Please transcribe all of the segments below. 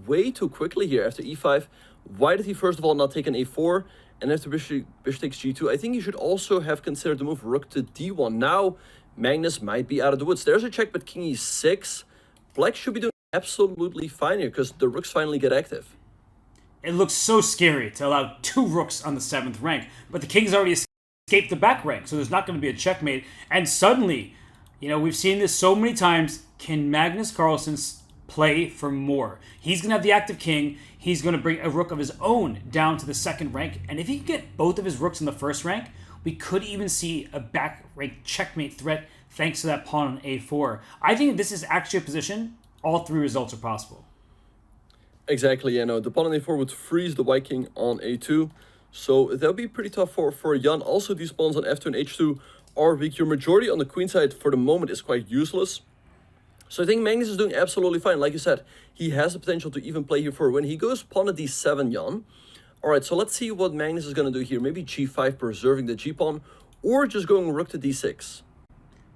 way too quickly here after e5. Why did he first of all not take an a4? And after bishop takes g2, I think he should also have considered the move rook to d1. Now, Magnus might be out of the woods. There's a check, but king e6. Black should be doing absolutely fine here because the rooks finally get active. It looks so scary to allow 2 rooks on the 7th rank, but the king's already escaped the back rank, so there's not going to be a checkmate. And suddenly, we've seen this so many times, can Magnus Carlsen play for more? He's going to have the active king. He's going to bring a rook of his own down to the 2nd rank. And if he can get both of his rooks in the 1st rank, we could even see a back rank checkmate threat thanks to that pawn on a4. I think this is actually a position all 3 results are possible. Exactly, the pawn on a4 would freeze the white king on a2. So that would be pretty tough for Jan. Also, these pawns on f2 and h2 are weak. Your majority on the queen side for the moment is quite useless. So I think Magnus is doing absolutely fine. Like you said, he has the potential to even play here for a win. He goes pawn to d7, Jan. All right, so let's see what Magnus is going to do here. Maybe g5, preserving the g-pawn, or just going rook to d6.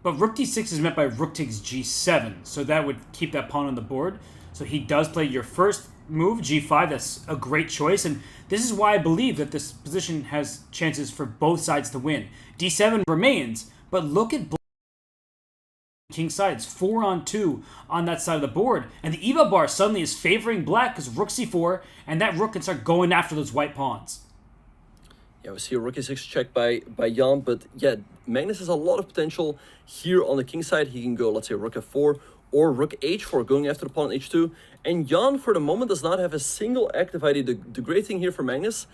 But rook d6 is met by rook takes g7, so that would keep that pawn on the board. So he does play your first move, g5. That's a great choice, and this is why I believe that this position has chances for both sides to win. d7 remains, but look at king side. It's 4-on-2 on that side of the board, and the EVA bar suddenly is favoring black because rook c4, and that rook can start going after those white pawns. Yeah, we see a rook a6 check by Jan, but yeah, Magnus has a lot of potential here on the king side. He can go, let's say, rook f4 or rook h4, going after the pawn on h2. And Jan, for the moment, does not have a single active idea. The great thing here for Magnus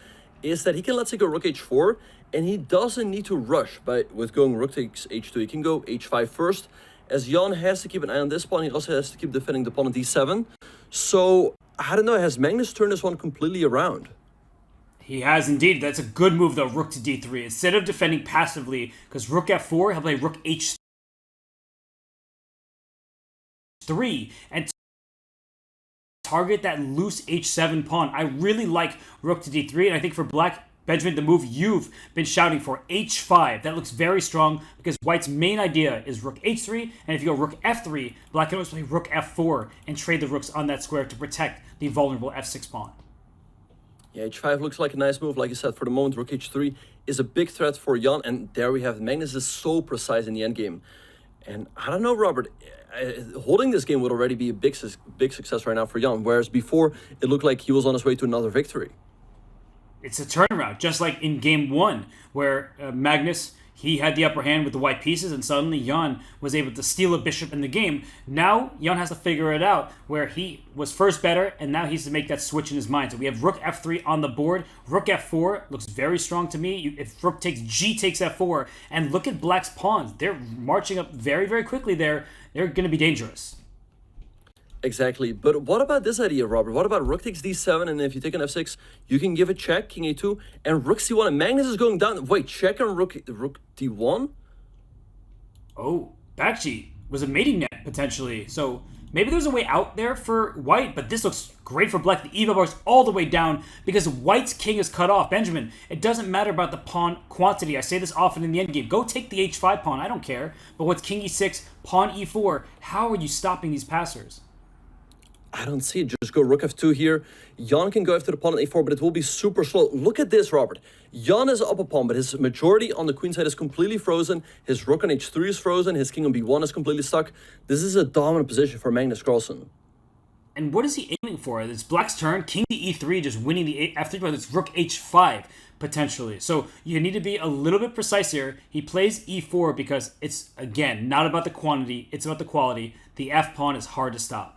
is that he can, let's say, go rook h4, and he doesn't need to rush with going rook takes h2. He can go h5 first, as Jan has to keep an eye on this pawn. He also has to keep defending the pawn on d7. So, I don't know, has Magnus turned this one completely around? He has indeed. That's a good move, though, rook to d3. Instead of defending passively, because rook f4, he'll play rook h3 and target that loose h7 pawn. I really like rook to d3, and I think for black, Benjamin, the move you've been shouting for, h5. That looks very strong because white's main idea is rook h3, and if you go rook f3, black can always play rook f4 and trade the rooks on that square to protect the vulnerable f6 pawn. Yeah, h5 looks like a nice move. Like you said, for the moment, rook h3 is a big threat for Jan, and there we have it. Magnus is so precise in the endgame. And I don't know, Robert, holding this game would already be a big success right now for Jan, whereas before, it looked like he was on his way to another victory. It's a turnaround, just like in game 1, where Magnus, he had the upper hand with the white pieces, and suddenly Jan was able to steal a bishop in the game. Now, Jan has to figure it out, where he was first better, and now he has to make that switch in his mind. So we have rook f3 on the board. Rook f4 looks very strong to me. If rook takes g takes f4, and look at black's pawns. They're marching up very, very quickly there. They're going to be dangerous. Exactly, but what about this idea, Robert? What about rook takes d7, and if you take an f6, you can give a check, king a2, and rook c1, and Magnus is going down. Wait, check on rook d1? Oh, backcheat was a mating net, potentially. So maybe there's a way out there for white, but this looks great for black. The EVA bar's all the way down because white's king is cut off. Benjamin, it doesn't matter about the pawn quantity. I say this often in the endgame. Go take the h5 pawn, I don't care. But what's king e6, pawn e4? How are you stopping these passers? I don't see it. Just go rook f2 here. Jan can go after the pawn on a4, but it will be super slow. Look at this, Robert. Jan is up a pawn, but his majority on the queen side is completely frozen. His rook on h3 is frozen. His king on b1 is completely stuck. This is a dominant position for Magnus Carlsen. And what is he aiming for? It's black's turn, king to e3, just winning the f3, but it's rook h5, potentially. So you need to be a little bit precise here. He plays e4 because it's, again, not about the quantity, it's about the quality. The f pawn is hard to stop.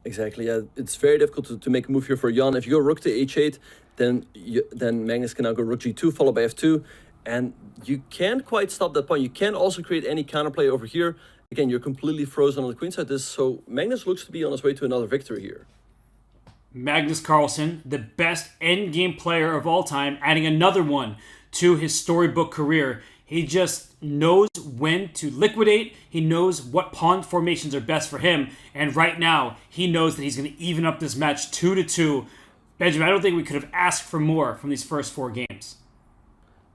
Exactly, yeah. It's very difficult to make a move here for Jan. If you go rook to h8, then Magnus can now go rook g2, followed by f2. And you can't quite stop that pawn. You can't also create any counterplay over here. Again, you're completely frozen on the queen side. So Magnus looks to be on his way to another victory here. Magnus Carlsen, the best endgame player of all time, adding another one to his storybook career. He just knows when to liquidate. He knows what pawn formations are best for him. And right now, he knows that he's going to even up this match 2-2. Benjamin, I don't think we could have asked for more from these first 4 games.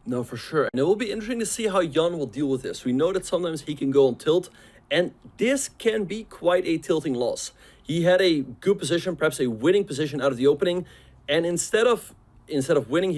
No, for sure. And it will be interesting to see how Jan will deal with this. We know that sometimes he can go on tilt, and this can be quite a tilting loss. He had a good position, perhaps a winning position out of the opening, and instead of winning, he